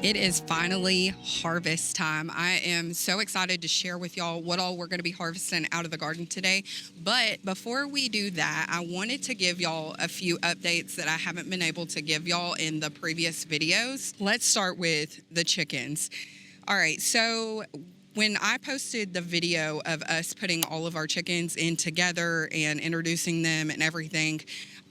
It is finally harvest time. I am so excited to share with y'all what all we're going to be harvesting out of the garden today. But before we do that, I wanted to give y'all a few updates that I haven't been able to give y'all in the previous videos. Let's start with the chickens. All right, so when I posted the video of us putting all of our chickens in together and introducing them and everything,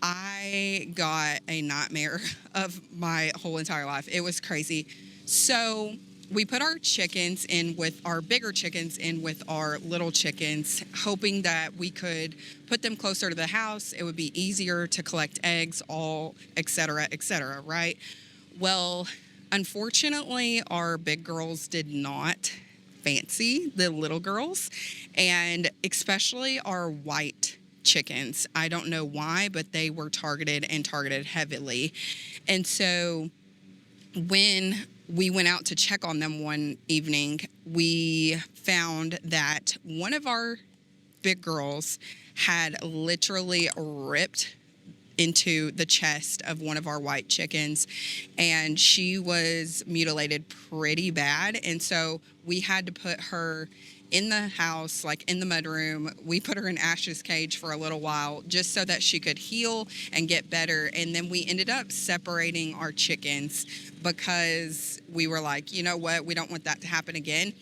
I got a nightmare of my whole entire life. It was crazy. So we put our chickens in with our bigger chickens in with our little chickens, hoping that we could put them closer to the house. It would be easier to collect eggs, all, et cetera, right? Well, unfortunately, our big girls did not fancy the little girls, and especially our white chickens. I don't know why, but they were targeted heavily. And so when we went out to check on them one evening, we found that one of our big girls had literally ripped into the chest of one of our white chickens, and she was mutilated pretty bad. And so we had to put her in the house, like in the mudroom. We put her in Ash's cage for a little while just so that she could heal and get better. And then we ended up separating our chickens because we were like, you know what, we don't want that to happen again.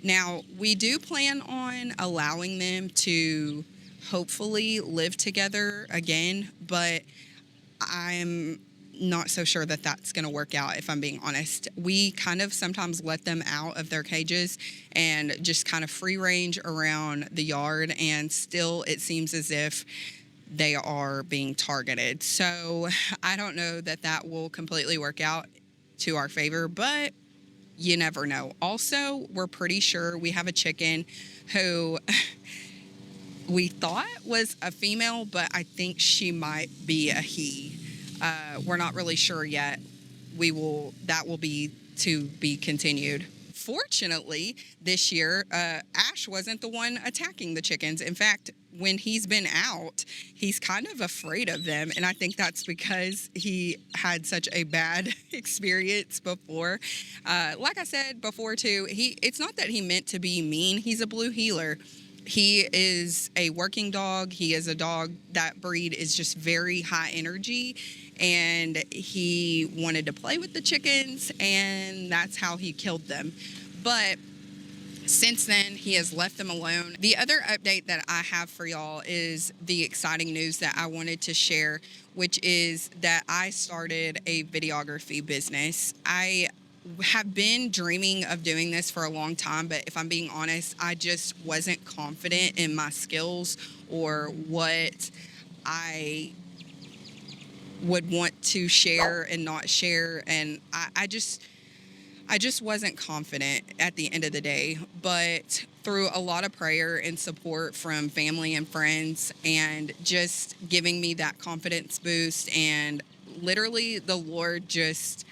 Now, we do plan on allowing them to hopefully live together again, but I'm not so sure that that's going to work out, if I'm being honest. We kind of sometimes let them out of their cages and just kind of free range around the yard, and still it seems as if they are being targeted. So I don't know that that will completely work out to our favor, but you never know. Also, we're pretty sure we have a chicken who we thought was a female, but I think she might be a he. We're not really sure yet. That will be to be continued. Fortunately, this year, Ash wasn't the one attacking the chickens. In fact, when he's been out, he's kind of afraid of them. And I think that's because he had such a bad experience before. Like I said before too, it's not that he meant to be mean. He's a blue heeler. He is a working dog. He is a dog. That breed is just very high energy, and he wanted to play with the chickens, and that's how he killed them. But since then, he has left them alone. The other update that I have for y'all is the exciting news that I wanted to share, which is that I started a videography business. I have been dreaming of doing this for a long time, but if I'm being honest, I just wasn't confident in my skills or what I would want to share and not share, and I just wasn't confident at the end of the day. But through a lot of prayer and support from family and friends, and just giving me that confidence boost, and literally the Lord just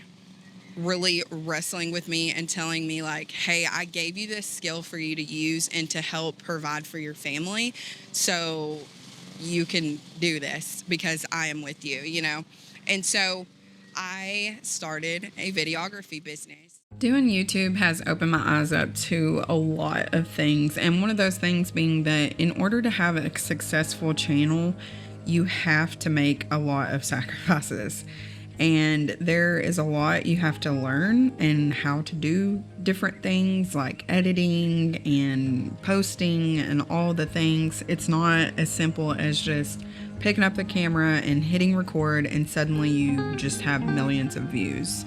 really wrestling with me and telling me like, hey, I gave you this skill for you to use and to help provide for your family, so you can do this because I am with you, you know? And so I started a videography business. Doing YouTube has opened my eyes up to a lot of things, and one of those things being that in order to have a successful channel, you have to make a lot of sacrifices. And there is a lot you have to learn and how to do different things like editing and posting and all the things. It's not as simple as just picking up the camera and hitting record and suddenly you just have millions of views.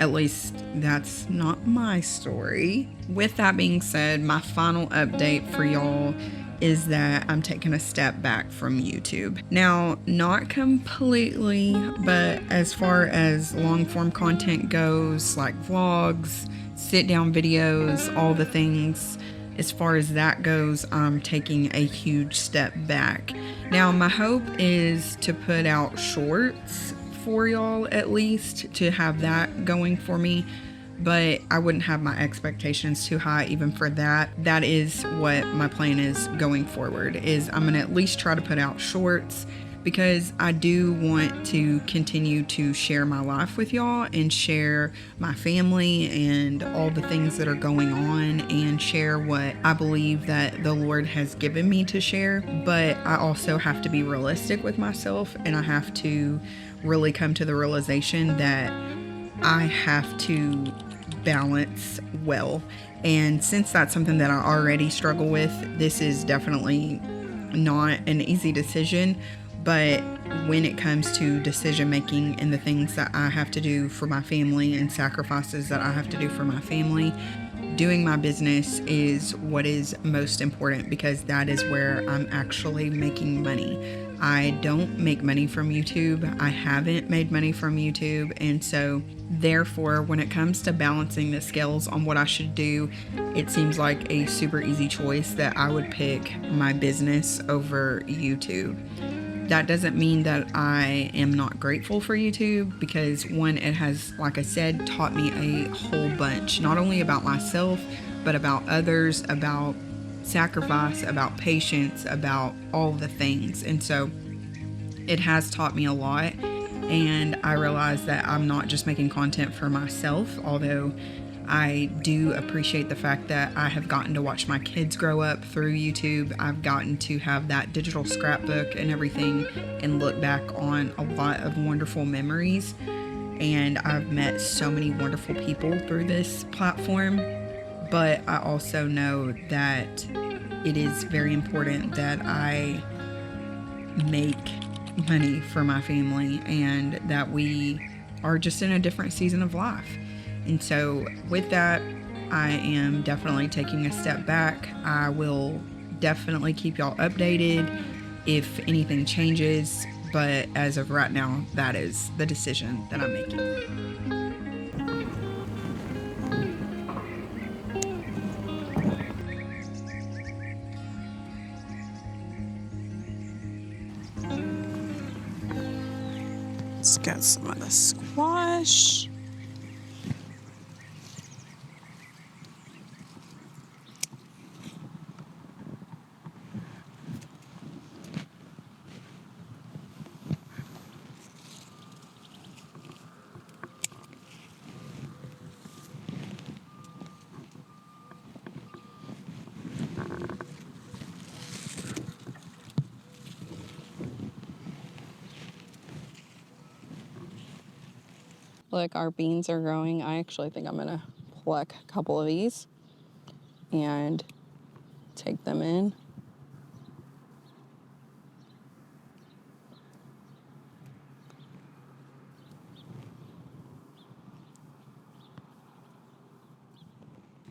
At least that's not my story. With that being said, my final update for y'all is that I'm taking a step back from YouTube. Now, not completely, but as far as long form content goes, like vlogs, sit down videos, all the things, as far as that goes, I'm taking a huge step back. Now, my hope is to put out shorts for y'all, at least, to have that going for me. But I wouldn't have my expectations too high even for that. That is what my plan is going forward, is I'm gonna at least try to put out shorts because I do want to continue to share my life with y'all and share my family and all the things that are going on and share what I believe that the Lord has given me to share. But I also have to be realistic with myself, and I have to really come to the realization that I have to balance well. And since that's something that I already struggle with, this is definitely not an easy decision. But when it comes to decision making and the things that I have to do for my family and sacrifices that I have to do for my family, doing my business is what is most important, because that is where I'm actually making money. I don't make money from YouTube. I haven't made money from YouTube. And so, therefore, when it comes to balancing the scales on what I should do, it seems like a super easy choice that I would pick my business over YouTube. That doesn't mean that I am not grateful for YouTube, because one, it has, like I said, taught me a whole bunch, not only about myself, but about others, about sacrifice, about patience, about all the things. And so it has taught me a lot. And I realize that I'm not just making content for myself, although I do appreciate the fact that I have gotten to watch my kids grow up through YouTube. I've gotten to have that digital scrapbook and everything and look back on a lot of wonderful memories. And I've met so many wonderful people through this platform. But I also know that it is very important that I make money for my family and that we are just in a different season of life. And so with that, I am definitely taking a step back. I will definitely keep y'all updated if anything changes. But as of right now, that is the decision that I'm making. Let's get some of the squash. Look, our beans are growing. I actually think I'm going to pluck a couple of these and take them in.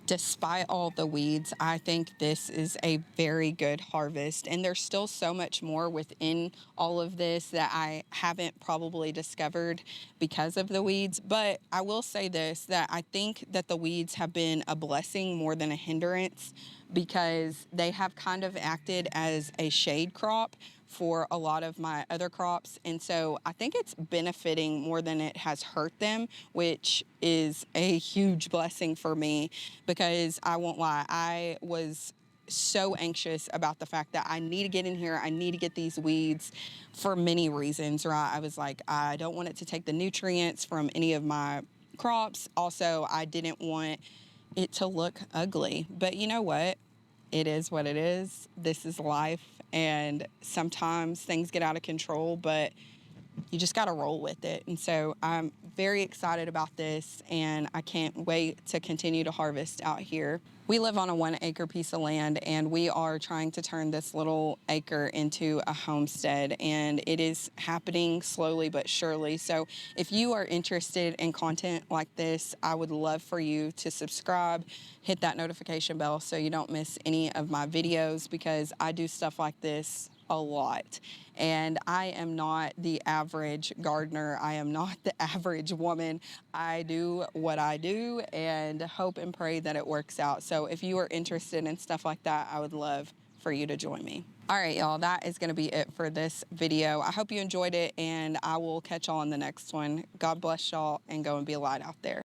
Despite all the weeds, I think this is a very good harvest. And there's still so much more within all of this that I haven't probably discovered because of the weeds. But I will say this, that I think that the weeds have been a blessing more than a hindrance, because they have kind of acted as a shade crop for a lot of my other crops. And so I think it's benefiting more than it has hurt them, which is a huge blessing for me, because I won't lie, I was so anxious about the fact that I need to get in here, I need to get these weeds for many reasons, right? I was like, I don't want it to take the nutrients from any of my crops. Also, I didn't want it to look ugly. But you know what? It is what it is. This is life. And sometimes things get out of control, but you just got to roll with it. And so I'm very excited about this, and I can't wait to continue to harvest out here. We live on a 1 acre piece of land, and we are trying to turn this little acre into a homestead, and it is happening slowly but surely. So if you are interested in content like this, I would love for you to subscribe, hit that notification bell so you don't miss any of my videos, because I do stuff like this a lot. And I am not the average gardener. I am not the average woman. I do what I do and hope and pray that it works out. So if you are interested in stuff like that, I would love for you to join me. All right, y'all, that is going to be it for this video. I hope you enjoyed it, and I will catch y'all on the next one. God bless y'all, and go and be a light out there.